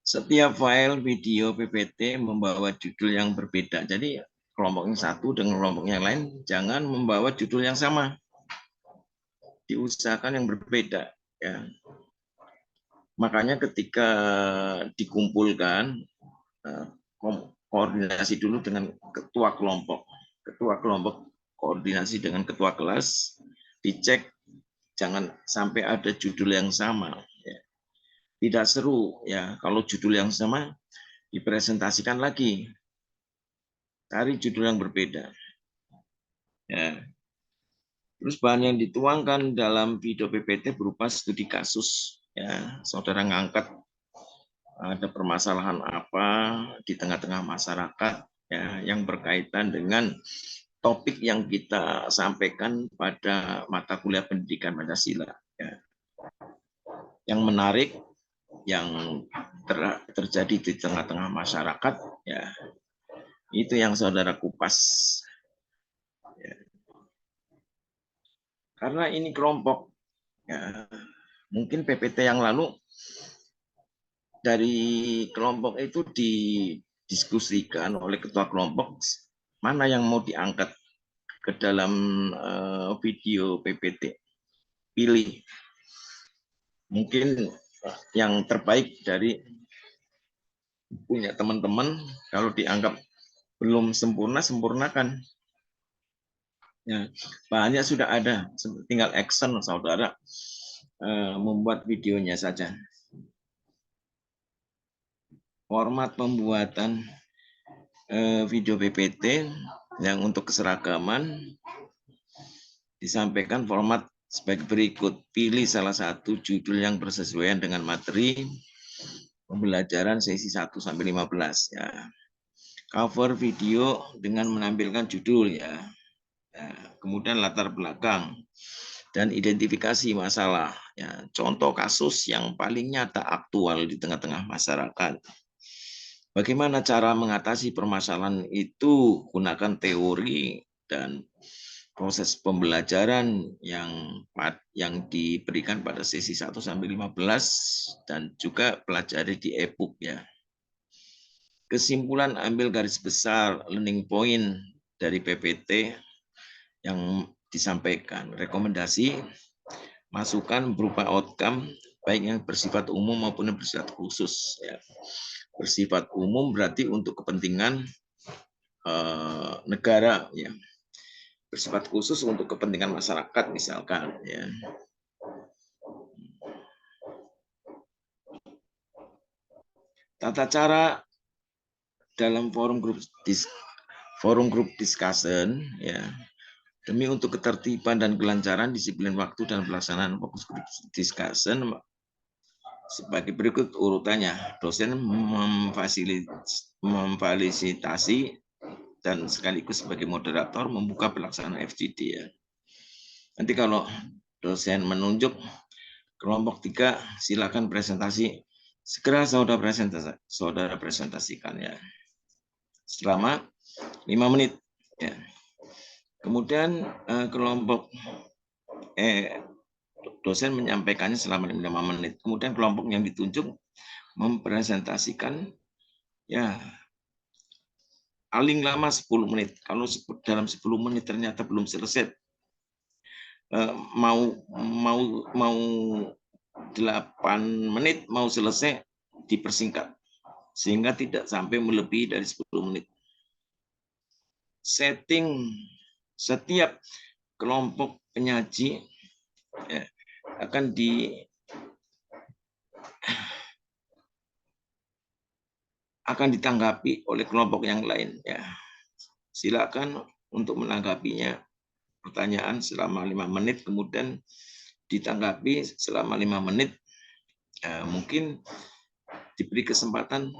Setiap file video PPT membawa judul yang berbeda. Jadi kelompok yang satu dengan kelompok yang lain jangan membawa judul yang sama. Diusahakan yang berbeda. Ya. Makanya ketika dikumpulkan, koordinasi dulu dengan ketua kelompok. Ketua kelompok koordinasi dengan ketua kelas, dicek jangan sampai ada judul yang sama. Tidak seru ya kalau judul yang sama dipresentasikan lagi, cari judul yang berbeda. Ya. Terus bahan yang dituangkan dalam video PPT berupa studi kasus. Ya, saudara ngangkat ada permasalahan apa di tengah-tengah masyarakat ya, yang berkaitan dengan topik yang kita sampaikan pada mata kuliah pendidikan Pancasila. Ya. Yang menarik yang terjadi di tengah-tengah masyarakat, ya itu yang saudara kupas. Ya. Karena ini kelompok, ya, mungkin PPT yang lalu dari kelompok itu didiskusikan oleh ketua kelompok mana yang mau diangkat ke dalam video PPT. Pilih mungkin yang terbaik dari punya teman-teman. Kalau dianggap belum sempurna, sempurnakan. Ya, bahannya sudah ada, tinggal action saudara membuat videonya saja. Format pembuatan video PPT yang untuk keseragaman disampaikan format sebagai berikut. Pilih salah satu judul yang bersesuaian dengan materi pembelajaran sesi 1 sampai 15 ya. Cover video dengan menampilkan judul ya. Kemudian latar belakang dan identifikasi masalah ya. Contoh kasus yang paling nyata aktual di tengah-tengah masyarakat. Bagaimana cara mengatasi permasalahan itu? Gunakan teori dan proses pembelajaran yang diberikan pada sesi 1 sampai 15 dan juga pelajari di e-book ya. Kesimpulan ambil garis besar learning point dari PPT yang disampaikan. Rekomendasi masukan berupa outcome baik yang bersifat umum maupun yang bersifat khusus ya. Bersifat umum berarti untuk kepentingan negara ya. Bersifat khusus untuk kepentingan masyarakat misalkan ya. Tata cara dalam forum group discussion ya. Demi untuk ketertiban dan kelancaran disiplin waktu dan pelaksanaan fokus group discussion sebagai berikut urutannya. Dosen memfasilitasi dan sekaligus sebagai moderator membuka pelaksanaan FGD ya. Nanti kalau dosen menunjuk kelompok 3 silakan presentasi. Segera saudara presentasikan ya. Selama 5 menit ya. Kemudian kelompok dosen menyampaikannya selama 5 menit. Kemudian kelompok yang ditunjuk mempresentasikan ya paling lama 10 menit. Kalau dalam 10 menit ternyata belum selesai, mau 8 menit mau selesai dipersingkat sehingga tidak sampai melebihi dari 10 menit. Setting setiap kelompok penyaji ya, akan ditanggapi oleh kelompok yang lain ya. Silakan untuk menanggapinya pertanyaan selama 5 menit, kemudian ditanggapi selama 5 menit. Mungkin diberi kesempatan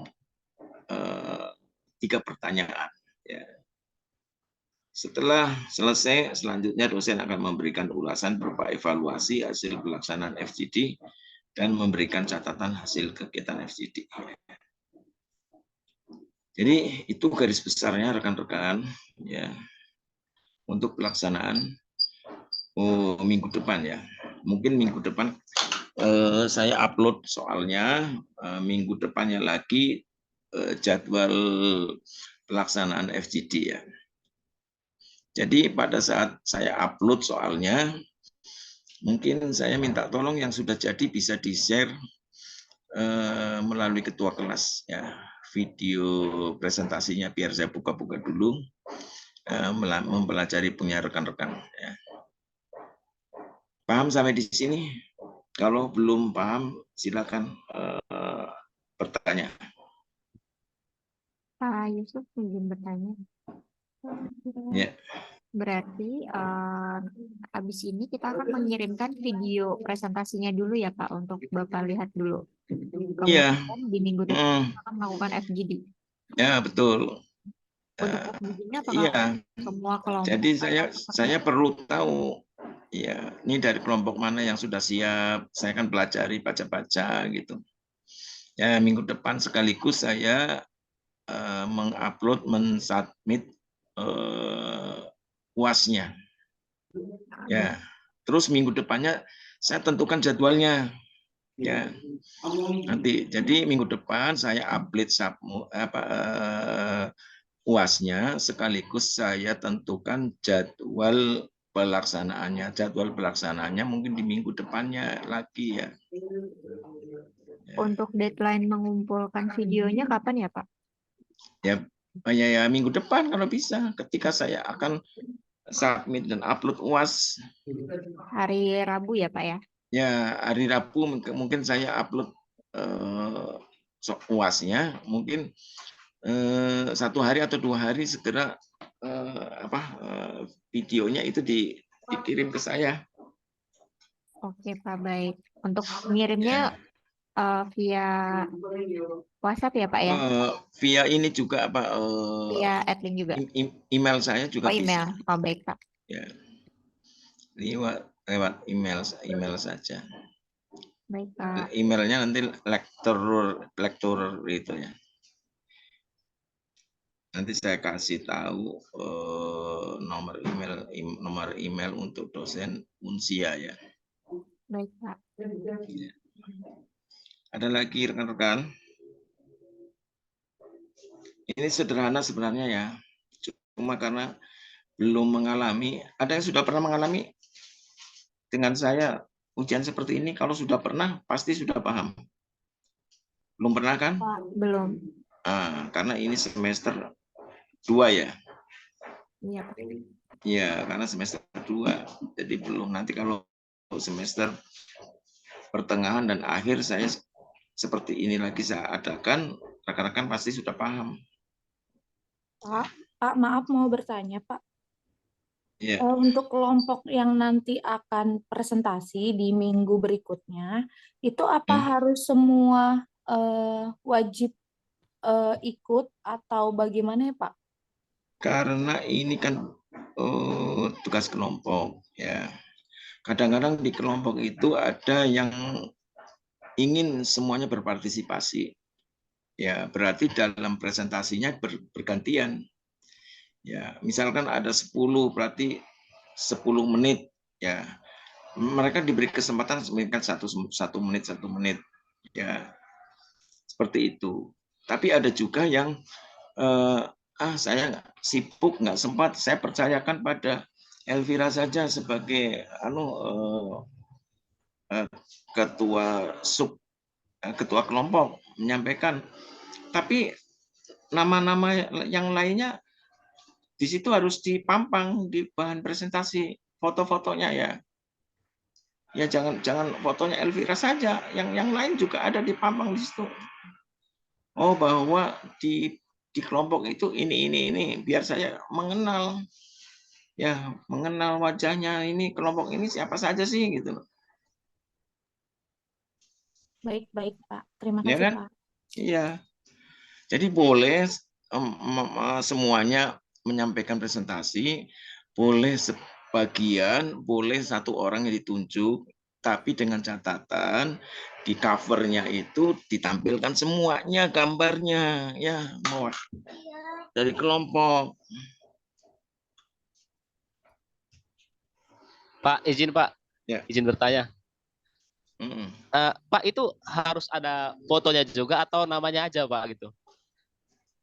3 pertanyaan ya. Setelah selesai, selanjutnya dosen akan memberikan ulasan berupa evaluasi hasil pelaksanaan FGD dan memberikan catatan hasil kegiatan FGD. Jadi itu garis besarnya rekan-rekan ya untuk pelaksanaan minggu depan ya. Mungkin minggu depan saya upload soalnya, minggu depannya lagi jadwal pelaksanaan FGD ya. Jadi pada saat saya upload soalnya, mungkin saya minta tolong yang sudah jadi bisa di-share melalui ketua kelas ya, video presentasinya biar saya buka-buka dulu, mempelajari punya rekan-rekan ya. Paham sampai di sini? Kalau belum paham silakan bertanya. Pak Yusuf izin bertanya. Ya. Berarti habis ini kita akan mengirimkan video presentasinya dulu ya Pak untuk Bapak lihat dulu. Iya. Kemudian di minggu depan kita akan melakukan FGD. Ya betul. Untuk FGD-nya apakah Iya. semua kelompok? Jadi saya perlu tahu ya, ini dari kelompok mana yang sudah siap. Saya kan pelajari, baca-baca gitu. Ya, minggu depan sekaligus saya mengupload, mensubmit UAS-nya. Ya. Terus minggu depannya saya tentukan jadwalnya. Ya. Nanti jadi minggu depan saya upload UAS-nya sekaligus saya tentukan jadwal pelaksanaannya. Jadwal pelaksanaannya mungkin di minggu depannya lagi ya. Untuk deadline mengumpulkan videonya kapan ya Pak? Ya minggu depan kalau bisa. Ketika saya akan submit dan upload UAS. Hari Rabu ya Pak ya? Ya hari Rabu mungkin saya upload UAS-nya. Mungkin 1 hari atau 2 hari segera videonya itu dikirim ke saya. Oke Pak, baik. Untuk ngirimnya via WhatsApp ya Pak ya? Via ini juga Via adlink juga? email saya juga email. bisa. Oh baik Pak. Ya, lewat email saja. Baik Pak. Emailnya nanti lektur itu ya. Nanti saya kasih tahu nomor email untuk dosen Unsia ya. Baik Pak. Ya. Ada lagi rekan-rekan? Ini sederhana sebenarnya ya. Cuma karena belum mengalami, ada yang sudah pernah mengalami dengan saya ujian seperti ini. Kalau sudah pernah pasti sudah paham. Belum pernah kan? Belum. Karena ini semester 2 ya. Iya Pak. Iya, karena semester 2. Jadi belum. Nanti kalau semester pertengahan dan akhir saya seperti ini lagi saya adakan, rekan-rekan pasti sudah paham. Pak, maaf mau bertanya Pak. Ya. Untuk kelompok yang nanti akan presentasi di minggu berikutnya, itu apa harus semua wajib ikut atau bagaimana ya Pak? Karena ini kan tugas kelompok ya. Kadang-kadang di kelompok itu ada yang ingin semuanya berpartisipasi. Ya, berarti dalam presentasinya bergantian. Ya, misalkan ada 10 berarti 10 menit ya. Mereka diberi kesempatan memberikan 1 menit ya. Seperti itu. Tapi ada juga yang saya sibuk nggak sempat, saya percayakan pada Elvira saja sebagai ketua kelompok menyampaikan. Tapi nama-nama yang lainnya di situ harus dipampang di bahan presentasi, foto-fotonya ya. Ya jangan fotonya Elvira saja, yang lain juga ada dipampang di situ. Oh, bahwa di kelompok itu ini biar saya mengenal. Ya, mengenal wajahnya, ini kelompok ini siapa saja sih gitu. Baik Pak. Terima Ya kasih kan? Pak. Iya. Jadi boleh semuanya menyampaikan presentasi, boleh sebagian, boleh 1 orang yang ditunjuk, tapi dengan catatan di covernya itu ditampilkan semuanya gambarnya ya, dari kelompok. Pak, izin Pak. Ya. izin bertanya. Mm-mm. Pak, itu harus ada fotonya juga atau namanya aja Pak gitu?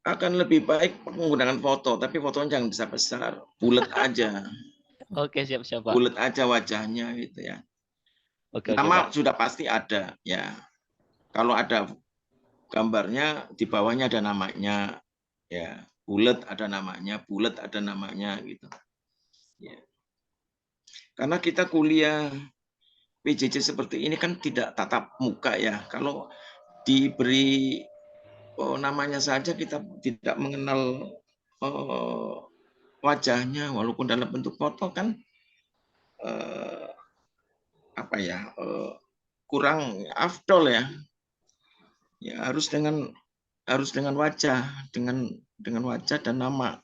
Akan lebih baik menggunakan foto, tapi fotonya jangan besar-besar, bulat aja, Oke, siap-siap Pak. bulat aja wajahnya gitu ya. Oke Nama Pak. sudah pasti ada ya. Kalau ada gambarnya di bawahnya ada namanya ya, bulat ada namanya gitu. Ya. Karena kita kuliah PJJ seperti ini kan tidak tatap muka ya. Kalau diberi namanya saja kita tidak mengenal wajahnya, walaupun dalam bentuk foto kan apa ya, kurang afdol ya. Ya harus dengan wajah, dengan wajah dan nama.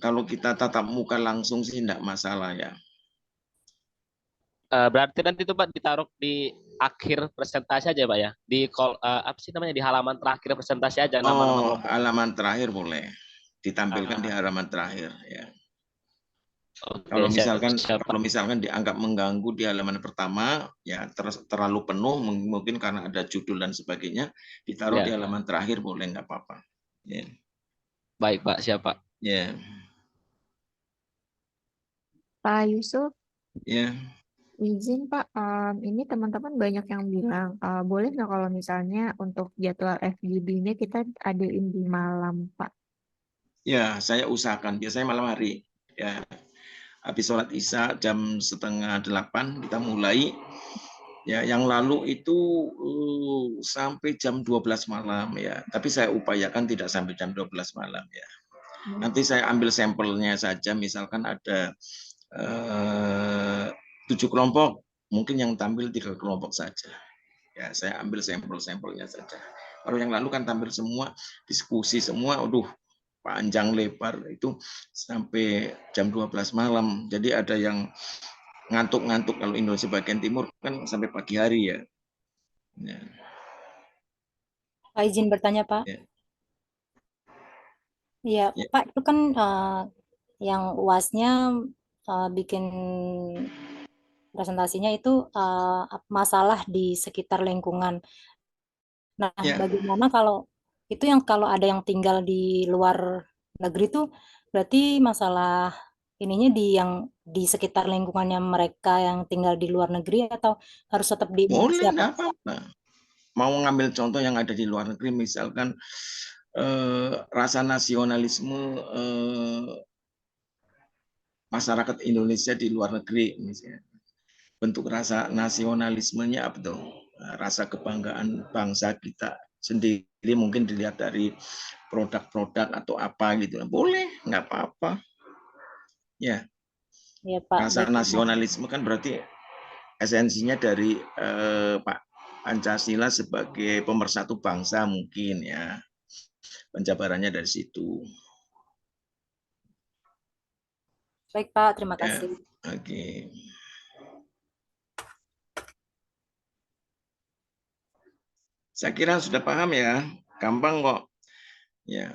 Kalau kita tatap muka langsung sih tidak masalah ya. Berarti nanti itu Pak ditaruh di akhir presentasi aja Pak ya. Di apa sih namanya, di halaman terakhir presentasi aja nama-nama Oh, kelompok. halaman terakhir boleh ditampilkan di Ah, halaman terakhir ya. oke, Kalau siap, misalkan siap Pak. dianggap mengganggu di halaman pertama, ya terlalu penuh mungkin karena ada judul dan sebagainya, ditaruh di Ya, halaman terakhir boleh nggak apa-apa. Ya. baik Pak, siap Pak. Ya. Pak Yusuf, Ya. izin Pak, ini teman-teman banyak yang bilang, boleh nggak kalau misalnya untuk jadwal FGD-nya kita adain di malam, Pak? Ya, saya usahakan. Biasanya malam hari. Ya, habis sholat Isya jam 7:30 kita mulai. Ya, yang lalu itu sampai jam 12 malam ya. Tapi saya upayakan tidak sampai jam 12 malam ya. Nanti saya ambil sampelnya saja. Misalkan ada 7 kelompok, mungkin yang tampil 3 kelompok saja. Ya, saya ambil sampel-sampelnya saja. Kalau yang lalu kan tampil semua, diskusi semua, aduh panjang lebar itu sampai jam 12 malam. Jadi ada yang ngantuk-ngantuk kalau Indonesia bagian timur kan sampai pagi hari ya. Ya. Pak, izin bertanya Pak. Ya. Iya, Ya. Pak, itu kan yang UAS-nya bikin presentasinya itu masalah di sekitar lingkungan. Nah, Ya. bagaimana kalau itu yang kalau ada yang tinggal di luar negeri tuh berarti masalah ininya di sekitar lingkungannya mereka yang tinggal di luar negeri atau harus tetap di Boleh, Indonesia, Pak? enggak apa-apa. Mau ngambil contoh yang ada di luar negeri, misalkan rasa nasionalisme masyarakat Indonesia di luar negeri, misalnya. Bentuk rasa nasionalismenya apa tuh? Rasa kebanggaan bangsa kita sendiri mungkin dilihat dari produk-produk atau apa gitu. Boleh, nggak apa-apa. Ya, Ya, Pak. rasa Baik. nasionalisme kan berarti esensinya dari Pak Pancasila sebagai pemersatu bangsa mungkin ya. Penjabarannya dari situ. Baik, Pak. Terima Ya, kasih. oke. Saya kira sudah paham ya, gampang kok. Ya.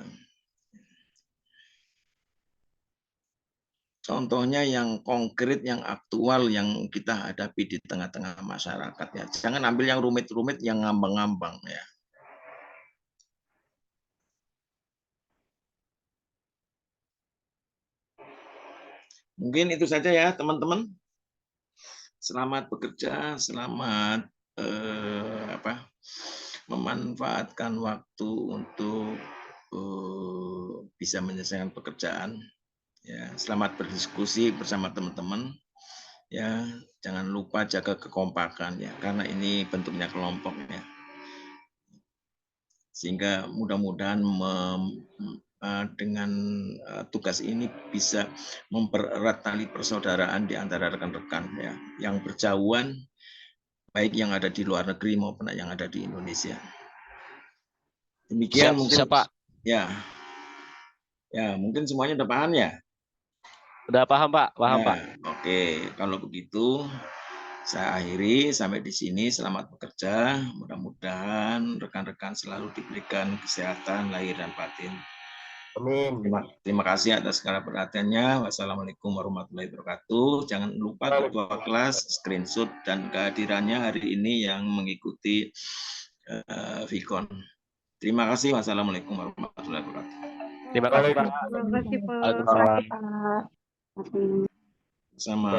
Contohnya yang konkret, yang aktual, yang kita hadapi di tengah-tengah masyarakat ya. Jangan ambil yang rumit-rumit, yang ngambang-ngambang ya. Mungkin itu saja ya teman-teman. Selamat bekerja, selamat memanfaatkan waktu untuk bisa menyelesaikan pekerjaan. Ya, selamat berdiskusi bersama teman-teman. Ya, jangan lupa jaga kekompakan ya, karena ini bentuknya kelompok ya. Sehingga mudah-mudahan dengan tugas ini bisa mempererat tali persaudaraan di antara rekan-rekan ya, yang berjauhan, baik yang ada di luar negeri maupun yang ada di Indonesia. Demikian Siap, mungkin siap Pak. ya. Ya, mungkin semuanya udah paham ya? Udah paham Pak, paham Pak. Oke, kalau begitu saya akhiri sampai di sini. Selamat bekerja. Mudah-mudahan rekan-rekan selalu diberikan kesehatan lahir dan batin. Amin. Terima kasih atas segala perhatiannya. Wassalamualaikum warahmatullahi wabarakatuh. Jangan lupa ketua kelas screenshot dan kehadirannya hari ini yang mengikuti Vicon. Terima kasih. Wassalamualaikum warahmatullahi wabarakatuh. Terima kasih Pak. Terima kasih, Pak. Waalaikumsalam. Pak. Sama.